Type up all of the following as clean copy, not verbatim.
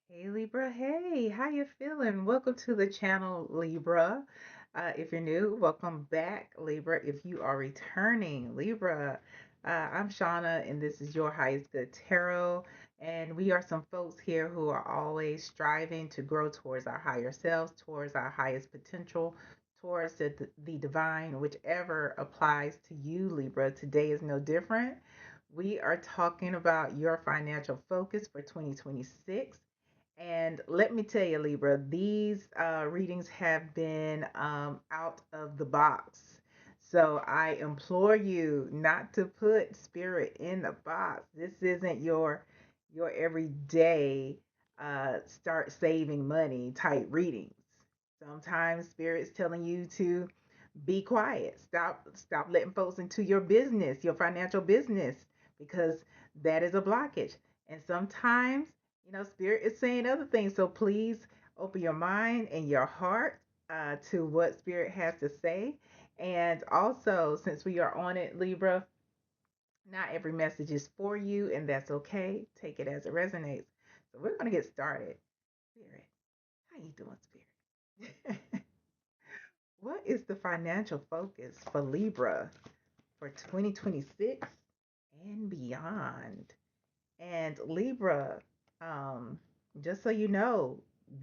Hey Libra, hey, how you feeling? Welcome to the channel, Libra. If you're new, welcome back, Libra. If you are returning, Libra, I'm Shauna, and this is your highest good tarot. And we are some folks here who are always striving to grow towards our higher selves, towards our highest potential, towards the divine, whichever applies to you, Libra. Today is no different. We are talking about your financial focus for 2026. And let me tell you, Libra, these readings have been out of the box. So I implore you not to put spirit in the box. This isn't your everyday start saving money type readings. Sometimes spirit's telling you to be quiet. Stop letting folks into your business, your financial business, because that is a blockage. And sometimes, spirit is saying other things. So please open your mind and your heart to what spirit has to say. And also, since we are on it, Libra, not every message is for you, and that's okay. Take it as it resonates. So we're gonna get started. Spirit, how you doing, Spirit? What is the financial focus for Libra for 2026 and beyond? And Libra, um, just so you know,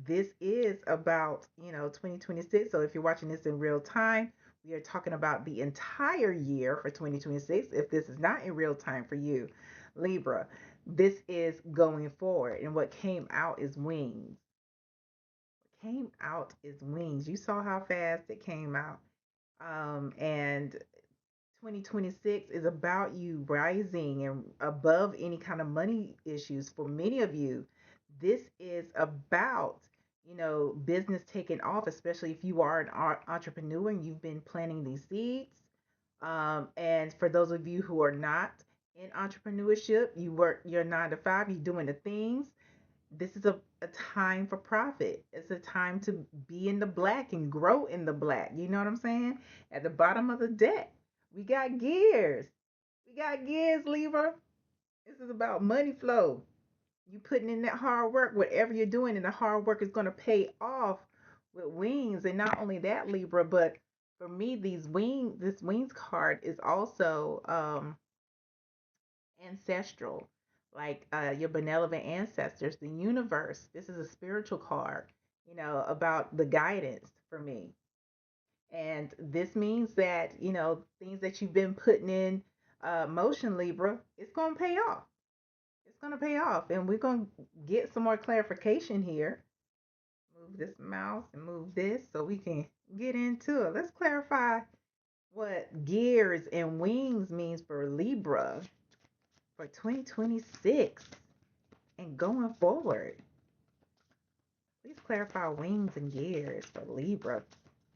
this is about, 2026. So if you're watching this in real time, we are talking about the entire year for 2026. If this is not in real time for you, Libra, this is going forward. And what came out is wings. What came out is wings. You saw how fast it came out. And 2026 is about you rising and above any kind of money issues for many of you. This is about, business taking off, especially if you are an entrepreneur and you've been planting these seeds. And for those of you who are not in entrepreneurship, you work your 9 to 5, you're doing the things. This is a time for profit. It's a time to be in the black and grow in the black. You know what I'm saying? At the bottom of the deck, we got gears. We got gears, Libra. This is about money flow. You putting in that hard work, whatever you're doing, and the hard work is going to pay off with wings. And not only that, Libra, but for me, this wings card is also ancestral, like your benevolent ancestors, the universe. This is a spiritual card, about the guidance for me. And this means that, things that you've been putting in motion, Libra, it's going to pay off. It's going to pay off. And we're going to get some more clarification here. Move this mouse and move this so we can get into it. Let's clarify what gears and wings means for Libra for 2026 and going forward. Please clarify wings and gears for Libra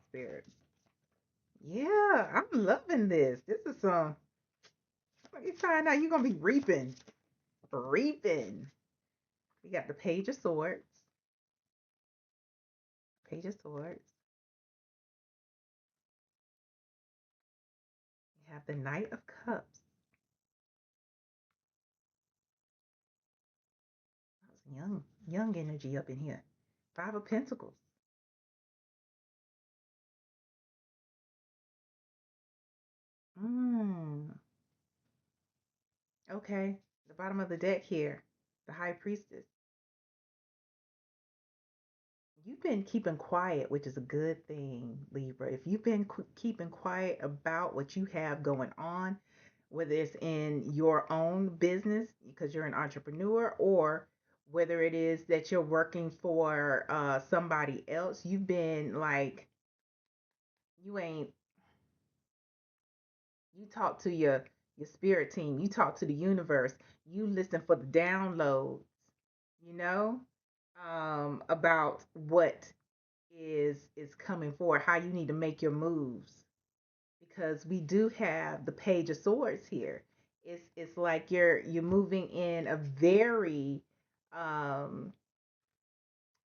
spirit. Yeah, I'm loving this. This is you find out you're gonna be reaping. Reaping. We got the Page of Swords. Page of Swords. We have the Knight of Cups. That's young energy up in here. Five of Pentacles. Mm. Okay. The bottom of the deck here. The High Priestess. You've been keeping quiet, which is a good thing, Libra. If you've been keeping quiet about what you have going on, whether it's in your own business because you're an entrepreneur, or whether it is that you're working for somebody else, you've been like, you ain't, you talk to your spirit team, you talk to the universe, you listen for the downloads, you know, about what is coming forward, how you need to make your moves, because we do have the Page of Swords here. It's like you're moving in um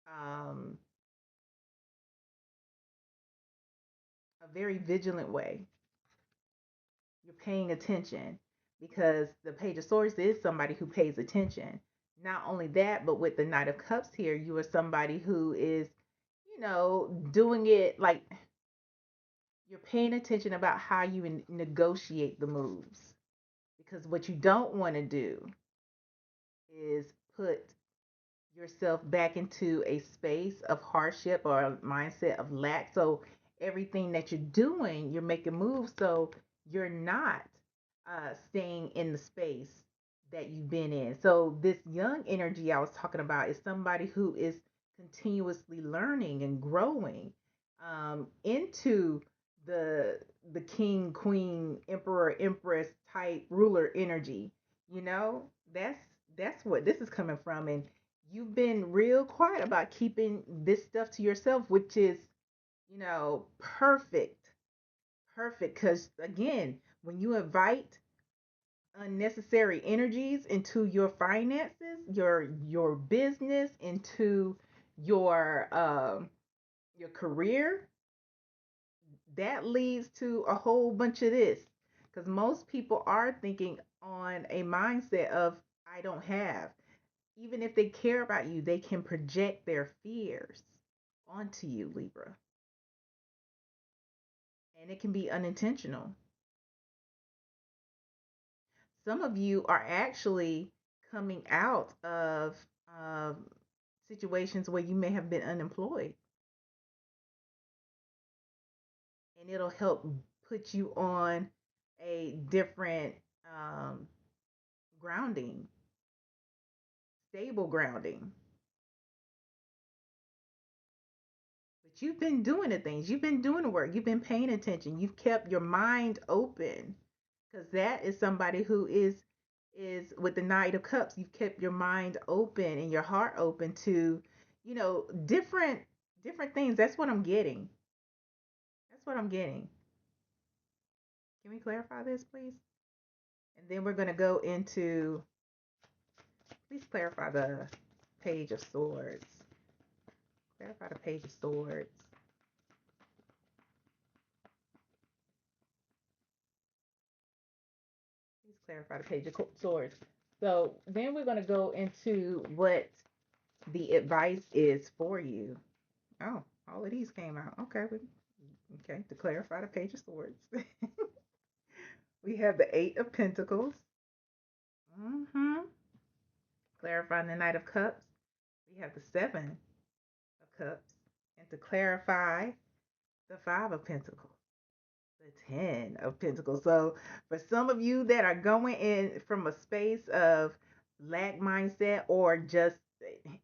um a very vigilant way. You're paying attention because the Page of Swords is somebody who pays attention. Not only that, but with the Knight of Cups here, you are somebody who is, doing it like you're paying attention about how you negotiate the moves. Because what you don't want to do is put yourself back into a space of hardship or a mindset of lack. So everything that you're doing, you're making moves. So you're not staying in the space that you've been in. So this young energy I was talking about is somebody who is continuously learning and growing into the king, queen, emperor, empress type ruler energy. You know, that's what this is coming from. And you've been real quiet about keeping this stuff to yourself, which is, perfect. Perfect. Because again, when you invite unnecessary energies into your finances, your business, into your career, that leads to a whole bunch of this. Because most people are thinking on a mindset of I don't have. Even if they care about you, they can project their fears onto you, Libra. And it can be unintentional. Some of you are actually coming out of situations where you may have been unemployed, and it'll help put you on a different um, grounding, stable grounding. But you've been doing the things, you've been doing the work, you've been paying attention, you've kept your mind open, because that is somebody who is with the Knight of Cups. You've kept your mind open and your heart open to, different things. That's what I'm getting. That's what I'm getting. Can we clarify this, please? And then we're going to go into, please clarify the Page of Swords. Clarify the Page of Swords. Please clarify the Page of Swords. So then we're going to go into what the advice is for you. Oh, all of these came out. Okay, okay. To clarify the Page of Swords, we have the Eight of Pentacles. Mm-hmm. Clarifying the Knight of Cups, we have the Seven of Cups, and to clarify the Five of Pentacles, the Ten of Pentacles. So for some of you that are going in from a space of lack mindset, or just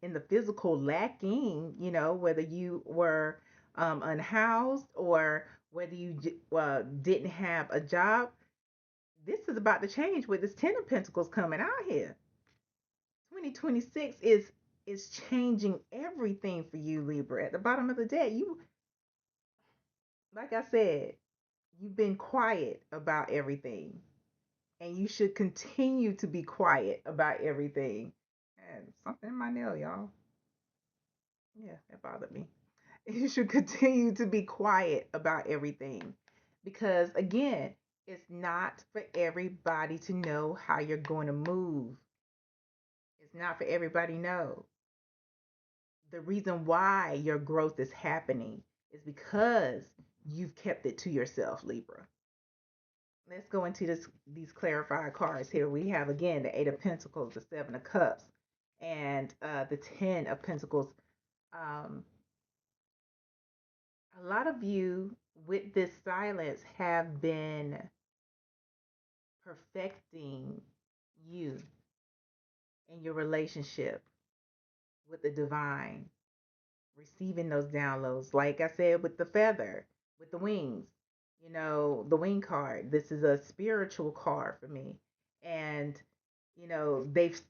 in the physical lacking, whether you were unhoused, or whether you didn't have a job, this is about to change with this Ten of Pentacles coming out here. 2026 is changing everything for you, Libra. At the bottom of the day, you, like I said, you've been quiet about everything, and you should continue to be quiet about everything. And something in my nail, y'all. Yeah, that bothered me. You should continue to be quiet about everything, because again, it's not for everybody to know how you're going to move. It's not for everybody to know. The reason why your growth is happening is because you've kept it to yourself, Libra. Let's go into these clarified cards here. We have again the Eight of Pentacles, the Seven of Cups, and the Ten of Pentacles. Um, a lot of you with this silence have been perfecting you in your relationship with the divine, receiving those downloads. Like I said, with the feather, with the wings, the wing card. This is a spiritual card for me. And, they've,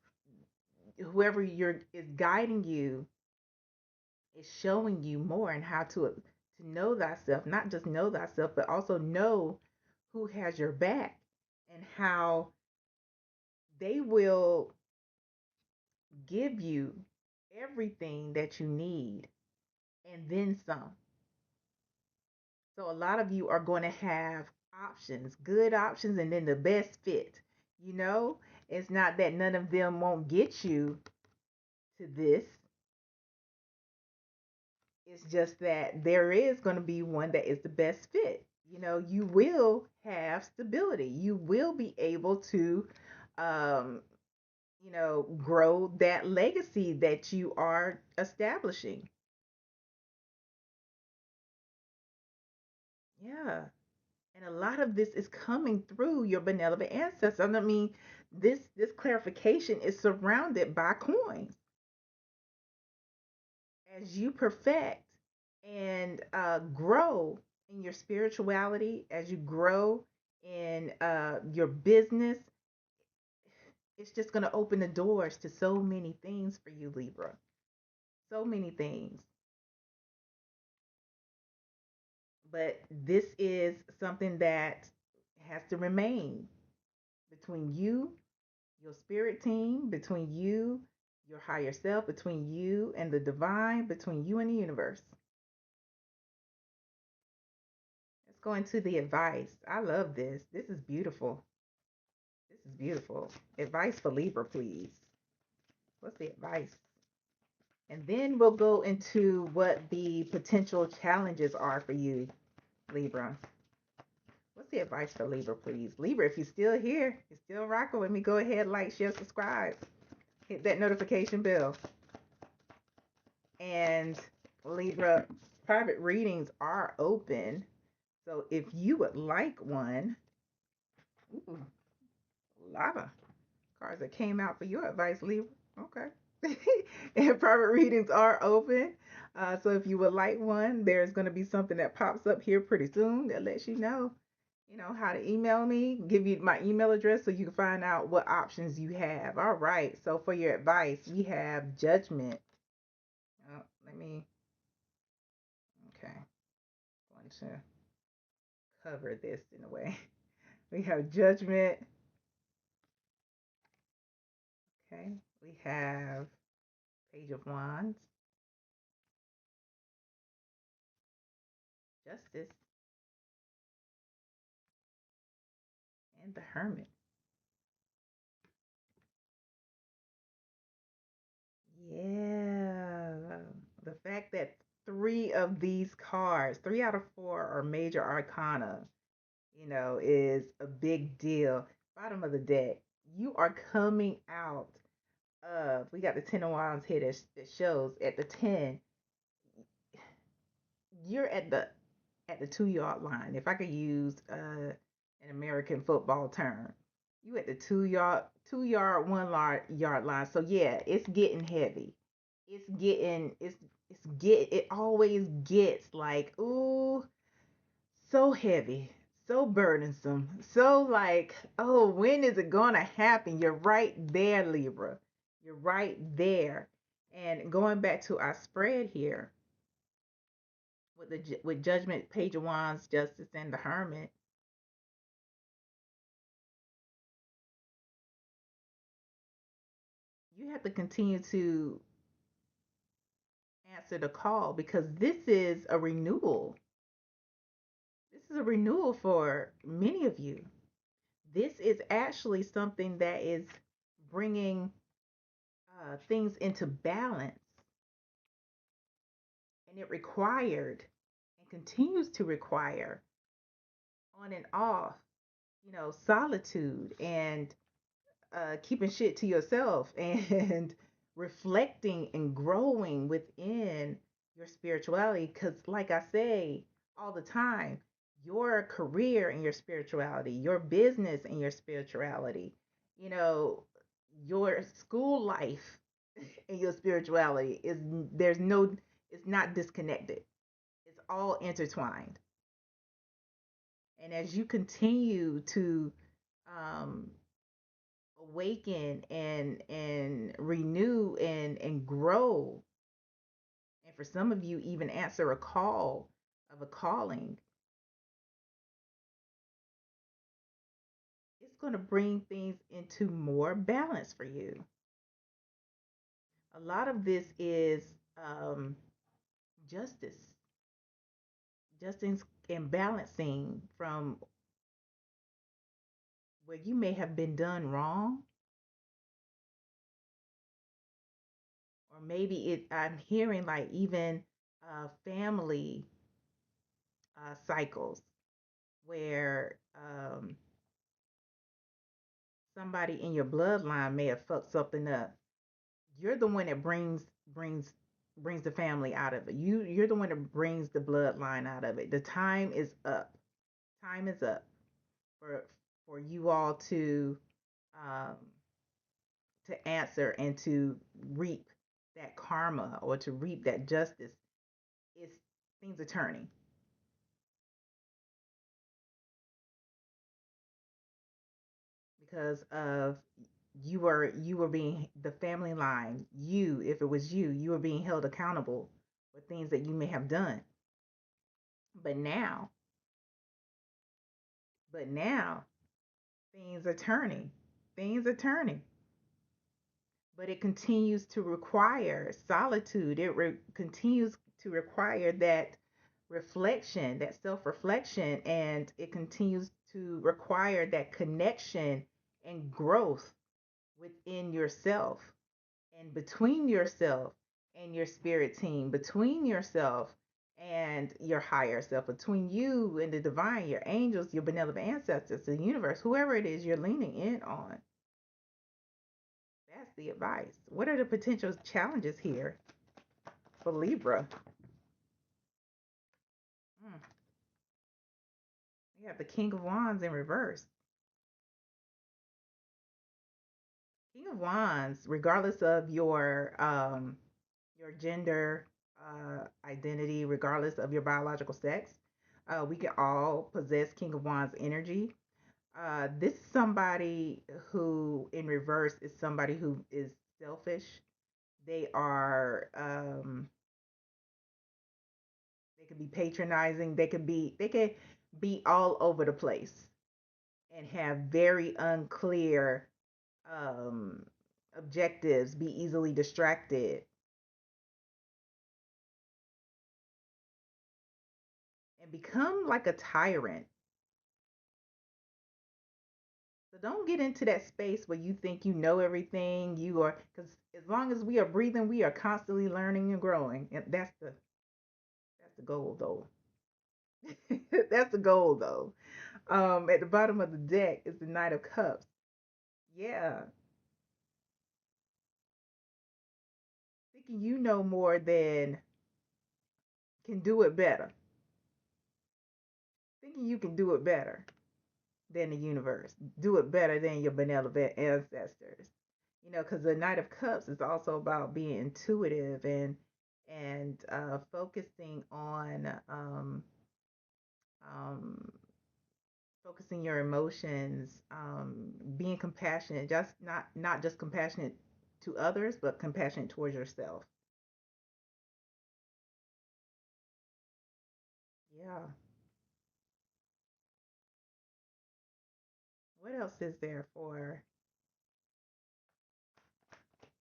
whoever is guiding you is showing you more and how to know thyself, not just know thyself, but also know who has your back, and how they will give you everything that you need and then some. So a lot of you are going to have options, good options, and then the best fit. You know, it's not that none of them won't get you, to this. It's just that there is going to be one that is the best fit. You will have stability. You will be able to, um, grow that legacy that you are establishing. Yeah. And a lot of this is coming through your benevolent ancestors. I mean, this clarification is surrounded by coins. As you perfect and grow in your spirituality, as you grow in your business, it's just going to open the doors to so many things for you, Libra. So many things. But this is something that has to remain between you, your spirit team, between you, your higher self, between you and the divine, between you and the universe. Let's go into the advice. I love this. This is beautiful. This is beautiful. Advice for Libra, please. What's the advice? And then we'll go into what the potential challenges are for you, Libra. What's the advice for Libra, please? Libra, if you're still here, you're still rocking with me, go ahead, like, share, subscribe. Hit that notification bell. And Libra, private readings are open. So if you would like one, ooh, a lot of cards that came out for your advice, Libra. Okay. And private readings are open. So if you would like one, there's going to be something that pops up here pretty soon that lets you know how to email me, give you my email address so you can find out what options you have. All right. So for your advice, we have judgment. Let me, okay, going to cover this in a way. We have judgment. Okay. We have Page of Wands, Justice, and the Hermit. Yeah. The fact that three of these cards, 3 out of 4 are major arcana, is a big deal. Bottom of the deck, you are coming out of, we got the 10 of Wands here that shows at the 10, you're at the 2 yard line. If I could use an American football term, you at the 2 yard 1 yard line. So yeah, it's getting heavy. It always gets like, ooh, so heavy, so burdensome, so like, oh, when is it gonna happen? You're right there, Libra. You're right there. And going back to our spread here with Judgment, Page of Wands, Justice, and the Hermit, you have to continue to answer the call because this is a renewal. This is a renewal for many of you. This is actually something that is bringing things into balance, and it required and continues to require on and off, solitude and keeping shit to yourself and reflecting and growing within your spirituality. Because, like I say all the time, your career and your spirituality, your business and your spirituality, you know, your school life and your spirituality is there's no, it's not disconnected, it's all intertwined. And as you continue to um, awaken and renew and grow, and for some of you even answer a call of a calling, it's going to bring things into more balance for you. A lot of this is um, justice, justice and balancing from where you may have been done wrong or maybe I'm hearing like even family cycles where somebody in your bloodline may have fucked something up. You're the one that brings brings the family out of it. You're the one that brings the bloodline out of it. The time is up. Time is up for you all um, to answer and to reap that karma or to reap that justice. It's things are turning because of you were being the family line. You, if it was you were being held accountable for things that you may have done. But now, but now things are turning. Things are turning. But it continues to require solitude. Continues to require that reflection, that self reflection, and it continues to require that connection and growth within yourself and between yourself and your spirit team, between yourself and your higher self, between you and the divine, your angels, your benevolent ancestors, the universe, whoever it is you're leaning in on. That's the advice. What are the potential challenges here for Libra? Mm. We have the King of Wands in reverse. King of Wands, regardless of your gender identity, regardless of your biological sex, we can all possess King of Wands energy. This is somebody who, in reverse, is somebody who is selfish. They are they could be patronizing. They could be all over the place and have very unclear um, objectives. Be easily distracted and become like a tyrant. So don't get into that space where you think you know everything. You are, because as long as we are breathing, we are constantly learning and growing. And that's the goal, though. That's the goal, though. At the bottom of the deck is the Knight of Cups. Yeah, thinking you know more than can do it better. Thinking you can do it better than the universe. Do it better than your benevolent ancestors. Because the Knight of Cups is also about being intuitive and focusing on um, focusing your emotions, being compassionate, just not just compassionate to others, but compassionate towards yourself. Yeah. What else is there for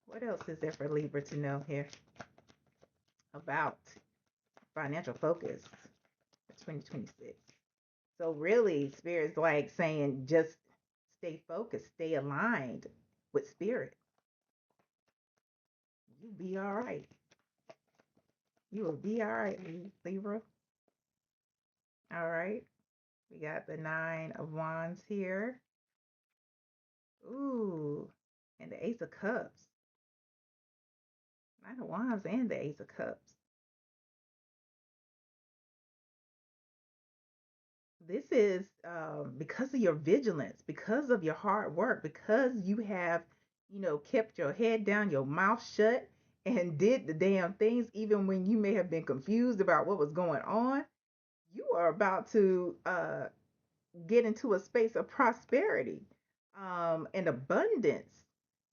what else is there for Libra to know here about financial focus for 2026? So really, spirit's like saying just stay focused, stay aligned with spirit. You be all right. You will be all right, Libra. All right. We got the Nine of Wands here. Ooh, and the Ace of Cups. Nine of Wands and the Ace of Cups. This is because of your vigilance, because of your hard work, because you have, kept your head down, your mouth shut, and did the damn things, even when you may have been confused about what was going on. You are about to get into a space of prosperity and abundance.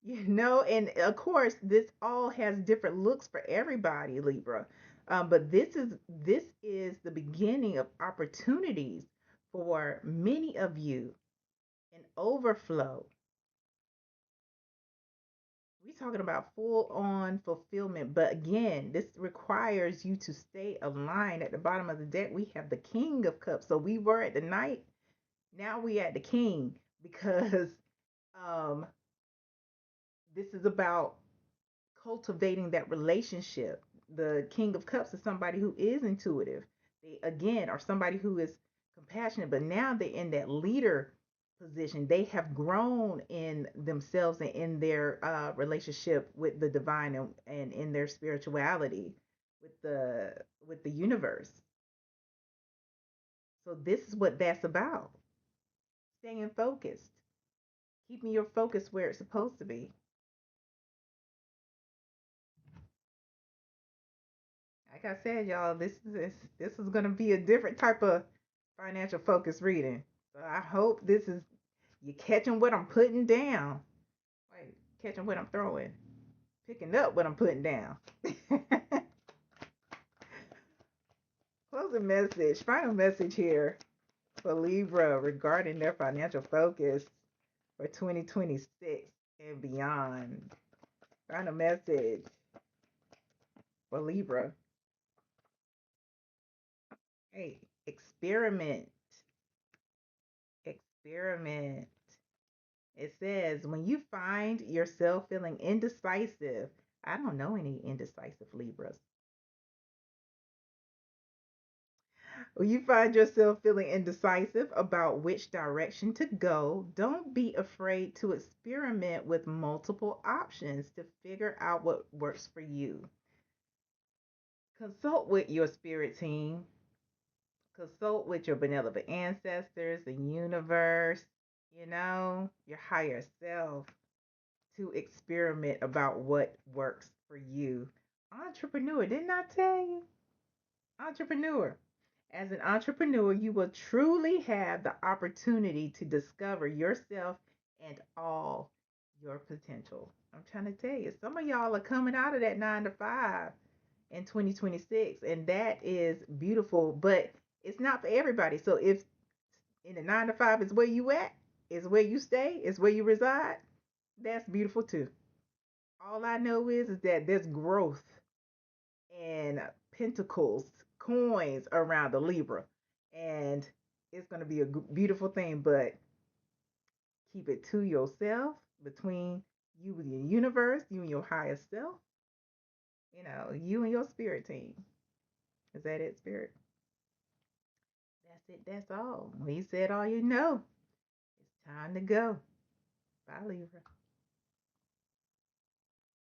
And of course, this all has different looks for everybody, Libra. But this is the beginning of opportunities for many of you, an overflow. We're talking about full on fulfillment, but again, this requires you to stay aligned. At the bottom of the deck, we have the King of Cups. So we were at the Knight, now we at the King, because um, this is about cultivating that relationship. The King of Cups is somebody who is intuitive. They again are somebody who is compassionate, but now they're in that leader position. They have grown in themselves and in their relationship with the divine, and in their spirituality with the universe. So this is what that's about. Staying focused. Keeping your focus where it's supposed to be. Like I said, y'all, this is gonna be a different type of financial focus reading. So I hope this is you catching what I'm putting down. Like catching what I'm throwing. Picking up what I'm putting down. Closing message, final message here for Libra regarding their financial focus for 2026 and beyond. Final message for Libra. Hey, experiment. Experiment. It says, when you find yourself feeling indecisive, I don't know any indecisive Libras. When you find yourself feeling indecisive about which direction to go, don't be afraid to experiment with multiple options to figure out what works for you. Consult with your spirit team, consult with your benevolent ancestors, the universe, your higher self to experiment about what works for you. Entrepreneur, didn't I tell you? Entrepreneur. As an entrepreneur, you will truly have the opportunity to discover yourself and all your potential. I'm trying to tell you, some of y'all are coming out of that 9 to 5 in 2026, and that is beautiful, but it's not for everybody. So if in the 9 to 5 is where you at, is where you stay, is where you reside, that's beautiful too. All I know is that there's growth and pentacles, coins around the Libra, and it's going to be a beautiful thing. But keep it to yourself, between you and your universe, you and your higher self. You and your spirit team. Is that it, spirit? That's it. That's all. When you said all you know, it's time to go. Bye, Libra.